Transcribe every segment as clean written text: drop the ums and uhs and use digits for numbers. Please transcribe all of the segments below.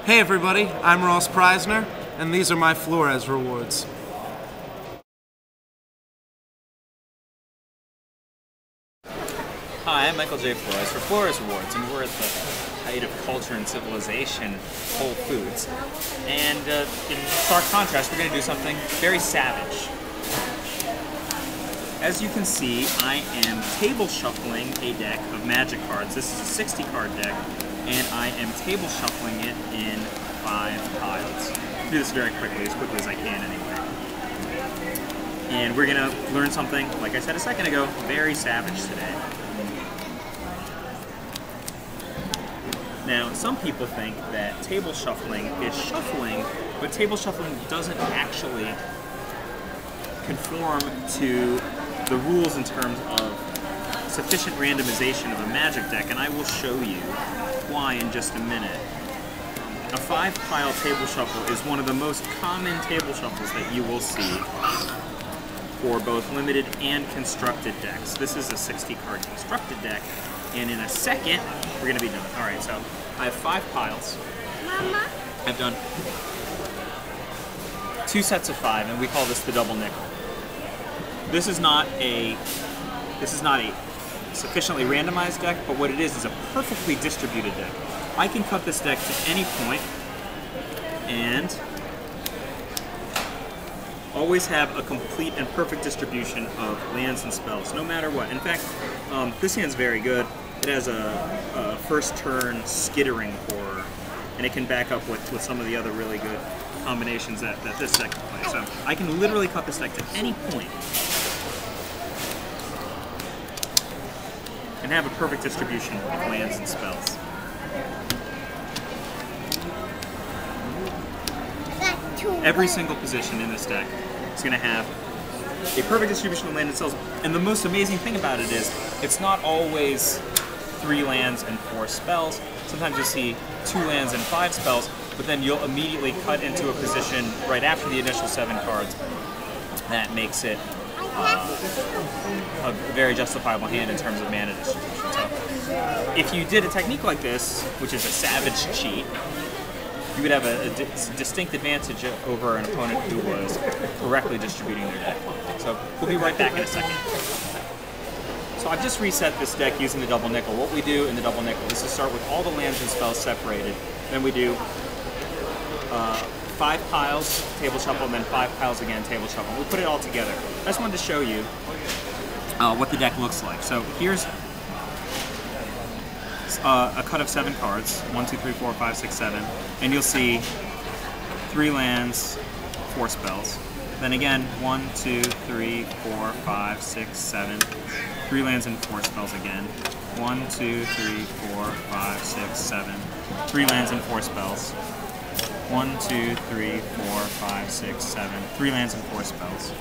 Hey everybody, I'm Ross Preisner, and these are my Flores rewards. Hi, I'm Michael J. Flores for Flores Rewards, and we're at the height of culture and civilization, Whole Foods. And in stark contrast, we're going to do something very savage. As you can see, I am table shuffling a deck of Magic cards. This is a 60 card deck, and I am table shuffling it in 5 piles. I'll do this very quickly as I can anyway. And we're going to learn something, like I said a second ago, very savage today. Now, some people think that table shuffling is shuffling, but table shuffling doesn't actually conform to the rules in terms of sufficient randomization of a Magic deck, and I will show you why in just a minute. A 5-pile table shuffle is one of the most common table shuffles that you will see for both limited and constructed decks. This is a 60-card constructed deck, and in a second, we're going to be done. All right, so I have 5 piles. Mama? I've done 2 sets of 5, and we call this the double nickel. This is not a sufficiently randomized deck, but what it is a perfectly distributed deck. I can cut this deck to any point and always have a complete and perfect distribution of lands and spells, no matter what. In fact, this hand's very good. It has a first turn skittering horror, and it can back up with some of the other really good combinations that this deck can play. So I can literally cut this deck to any point and have a perfect distribution of lands and spells. Every single position in this deck is going to have a perfect distribution of land and spells, and the most amazing thing about it is it's not always 3 lands and 4 spells. Sometimes you'll see 2 lands and 5 spells, but then you'll immediately cut into a position right after the initial 7 cards that makes it a very justifiable hand in terms of mana distribution. So if you did a technique like this, which is a savage cheat, you would have a distinct advantage over an opponent who was correctly distributing their deck. So we'll be right back in a second. So I've just reset this deck using the double nickel. What we do in the double nickel is to start with all the lands and spells separated. Then we do 5 piles, table shuffle, and then 5 piles again, table shuffle. We put it all together. I just wanted to show you what the deck looks like. So here's a cut of 7 cards, 1, 2, 3, 4, 5, 6, 7, and you'll see 3 lands, 4 spells. Then again, 1, 2, 3, 4, 5, 6, 7, 3 lands and 4 spells again. 1, 2, 3, 4, 5, 6, 7, 3 lands and 4 spells. 1, 2, 3, 4, 5, 6, 7, 3 lands and 4 spells.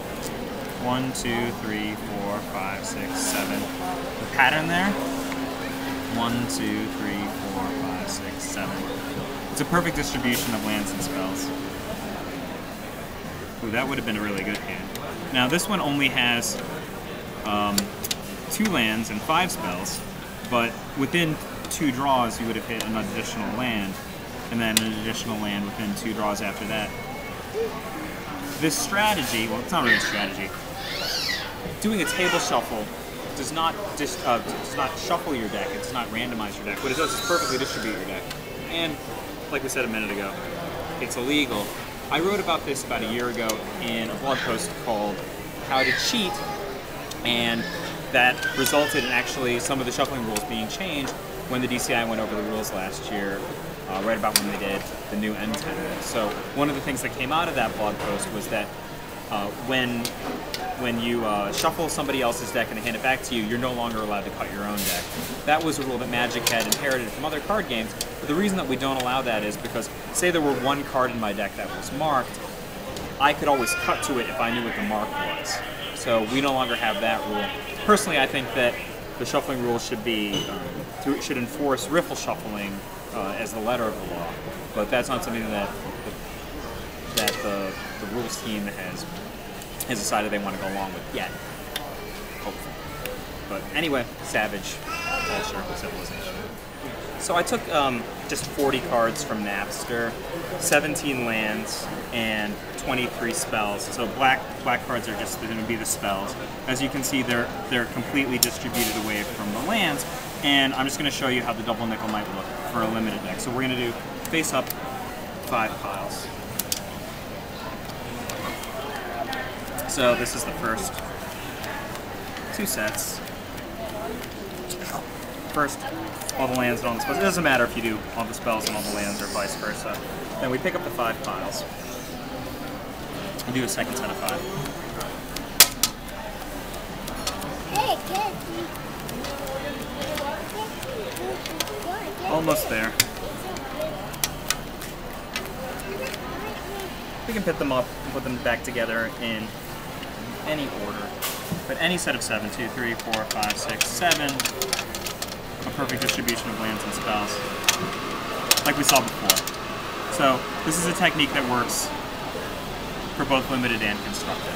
1, 2, 3, 4, 5, 6, 7. The pattern there? 1, 2, 3, 4, 5, 6, 7. It's a perfect distribution of lands and spells. Ooh, that would have been a really good hand. Now this one only has 2 lands and 5 spells, but within 2 draws you would have hit an additional land, and then an additional land within 2 draws after that. This strategy, well, it's not really a strategy. Doing a table shuffle does not shuffle your deck. It does not randomize your deck. What it does is perfectly distribute your deck. And like we said a minute ago, it's illegal. I wrote about this about a year ago in a blog post called How to Cheat, and that resulted in actually some of the shuffling rules being changed when the DCI went over the rules last year, right about when they did the new N10. So one of the things that came out of that blog post was that when you shuffle somebody else's deck and they hand it back to you, you're no longer allowed to cut your own deck. That was a rule that Magic had inherited from other card games, but the reason that we don't allow that is because, say there were 1 card in my deck that was marked, I could always cut to it if I knew what the mark was. So we no longer have that rule. Personally, I think that the shuffling rule should enforce riffle shuffling as the letter of the law, but that's not something that the rules team has decided they want to go along with yet, hopefully. But anyway, savage culture, civilization. So I took just 40 cards from Napster, 17 lands, and 23 spells. So black cards are just going to be the spells. As you can see, they're completely distributed away from the lands, and I'm just going to show you how the double nickel might look for a limited deck. So we're going to do face up 5 piles. So this is the first 2 sets. First, all the lands and all the spells. It doesn't matter if you do all the spells and all the lands or vice versa. Then we pick up the 5 piles and do a second set of 5. Almost there. We can put them up and put them back together in any order. But any set of 7, 2, 3, 4, 5, 6, 7. A perfect distribution of lands and spells, like we saw before. So this is a technique that works for both limited and constructed.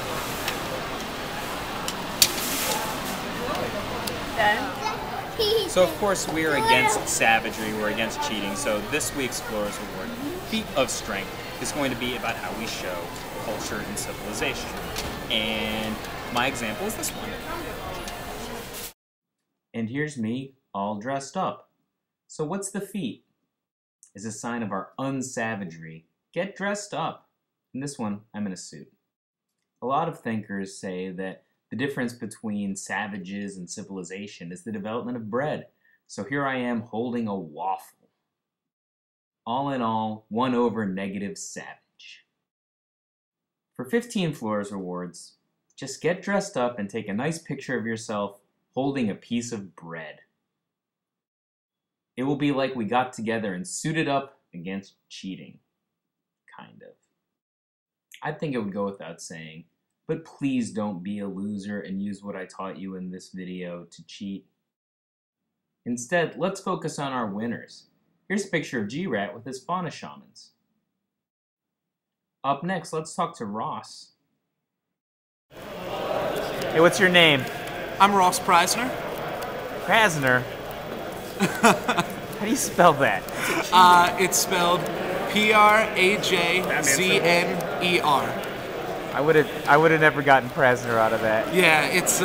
So of course we're against savagery, we're against cheating, so this week's Flores Reward, Feat of Strength, is going to be about how we show culture and civilization. And my example is this one. And here's me, all dressed up. So what's the feat? Is a sign of our unsavagery. Get dressed up. In this one, I'm in a suit. A lot of thinkers say that the difference between savages and civilization is the development of bread. So here I am holding a waffle. All in all, 1 over negative savage. For 15 Flores rewards, just get dressed up and take a nice picture of yourself holding a piece of bread. It will be like we got together and suited up against cheating. Kind of. I think it would go without saying, but please don't be a loser and use what I taught you in this video to cheat. Instead, let's focus on our winners. Here's a picture of G-Rat with his fauna shamans. Up next, let's talk to Ross. Hey, what's your name? I'm Ross Preisner. Krasner? How do you spell that? It's spelled P-R-A-J-Z-N-E-R. I would have never gotten Krasner out of that. Yeah, it's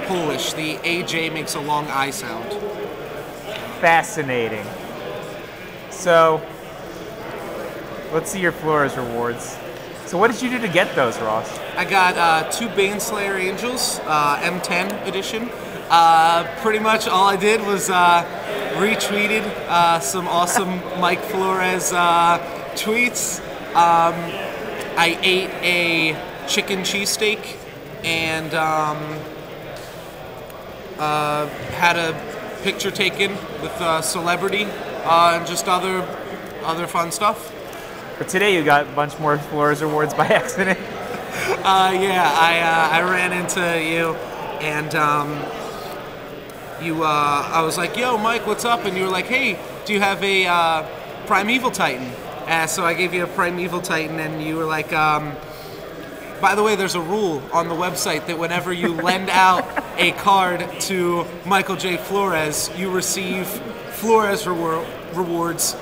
Polish. The AJ makes a long I sound. Fascinating. So, let's see your Flores rewards. So what did you do to get those, Ross? I got 2 Baneslayer Angels, M10 edition. Pretty much all I did was retweeted some awesome Mike Flores tweets. I ate a chicken cheesesteak and had a picture taken with a celebrity and just other fun stuff. But today you got a bunch more Flores rewards by accident. Yeah, I ran into you and I was like, yo, Mike, what's up? And you were like, hey, do you have a Primeval Titan? So I gave you a Primeval Titan, and you were like, by the way, there's a rule on the website that whenever you lend out a card to Michael J. Flores, you receive Flores rewards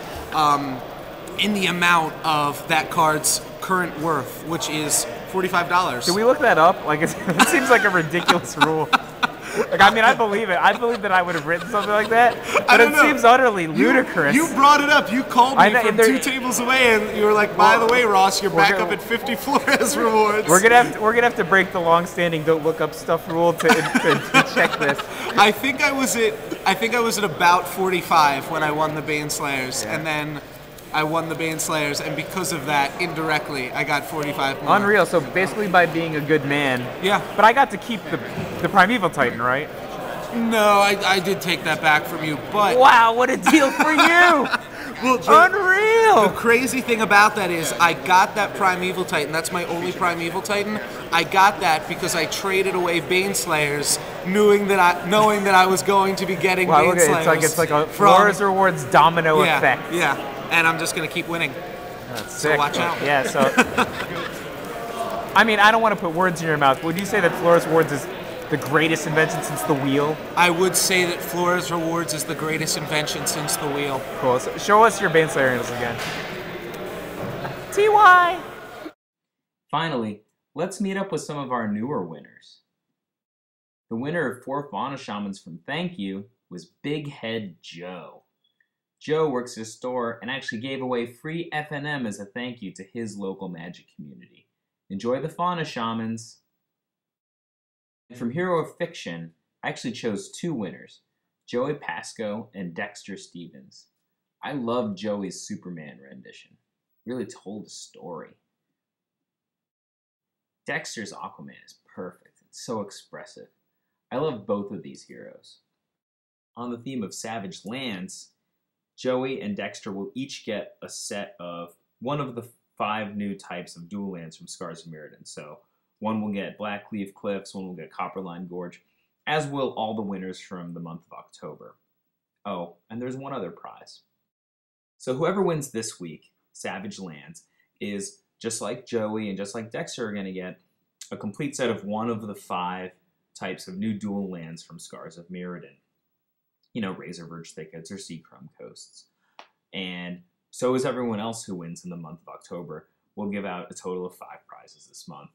in the amount of that card's current worth, which is $45. Did we look that up? Like, it seems like a ridiculous rule. Like, I mean, I believe it. I believe that I would have written something like that, but it seems utterly ludicrous. You brought it up. You called me from 2 tables away, and you were like, by the way, Ross, you're back up at 50 Flores rewards. We're gonna have to break the long-standing don't look up stuff rule to check this. I think I was at about 45 when I won the Baneslayers, and then I won the Baneslayers, and because of that, indirectly, I got 45 more. Unreal. So basically, by being a good man. Yeah. But I got to keep the Primeval Titan, right? No, I did take that back from you, but... Wow, what a deal for you! Well, Unreal! The crazy thing about that is I got that Primeval Titan. That's my only Primeval Titan. I got that because I traded away Baneslayers, knowing that I was going to be getting Baneslayers. It's like a Flores rewards domino effect. Yeah, and I'm just going to keep winning. That's so sick. Watch out. Yeah, so... I mean, I don't want to put words in your mouth. Would you say that Flores rewards is the greatest invention since the wheel? I would say that Flores Rewards is the greatest invention since the wheel. Cool. So show us your Baneslayer handles again. TY! Finally, let's meet up with some of our newer winners. The winner of 4 Fauna Shamans from Thank You was Big Head Joe. Joe works at a store and actually gave away free FNM as a thank you to his local magic community. Enjoy the Fauna Shamans! From Hero of Fiction, I actually chose 2 winners, Joey Pasco and Dexter Stevens. I loved Joey's Superman rendition. Really told a story. Dexter's Aquaman is perfect. It's so expressive. I love both of these heroes. On the theme of Savage Lands, Joey and Dexter will each get a set of one of the 5 new types of dual lands from Scars of Mirrodin. So one will get Blackleaf Cliffs, one will get Copperline Gorge, as will all the winners from the month of October. Oh, and there's one other prize. So whoever wins this week, Savage Lands, is just like Joey and just like Dexter are going to get a complete set of one of the 5 types of new dual lands from Scars of Mirrodin. You know, Razorverge Thickets or Seachrome Coasts. And so is everyone else who wins in the month of October. We'll give out a total of 5 prizes this month.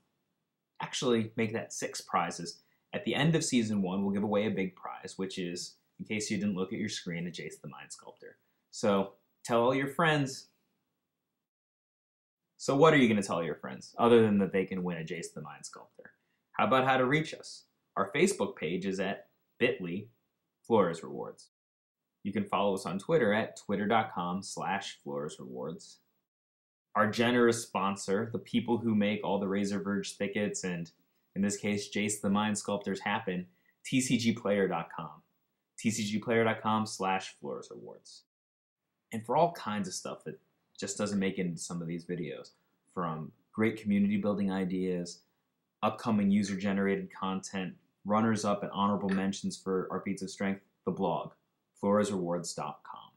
Actually, make that 6 prizes. At the end of Season 1, we'll give away a big prize, which is, in case you didn't look at your screen, a Jace the Mind Sculptor. So tell all your friends. So what are you going to tell your friends, other than that they can win a Jace the Mind Sculptor? How about how to reach us? Our Facebook page is at bit.ly/Flores Rewards. You can follow us on Twitter at twitter.com/Flores Rewards. Our generous sponsor, the people who make all the Razorverge Thickets and, in this case, Jace the Mind Sculptors happen, tcgplayer.com. tcgplayer.com/Flores Rewards. And for all kinds of stuff that just doesn't make it into some of these videos, from great community building ideas, upcoming user-generated content, runners-up and honorable mentions for our feats of strength, the blog, floresrewards.com.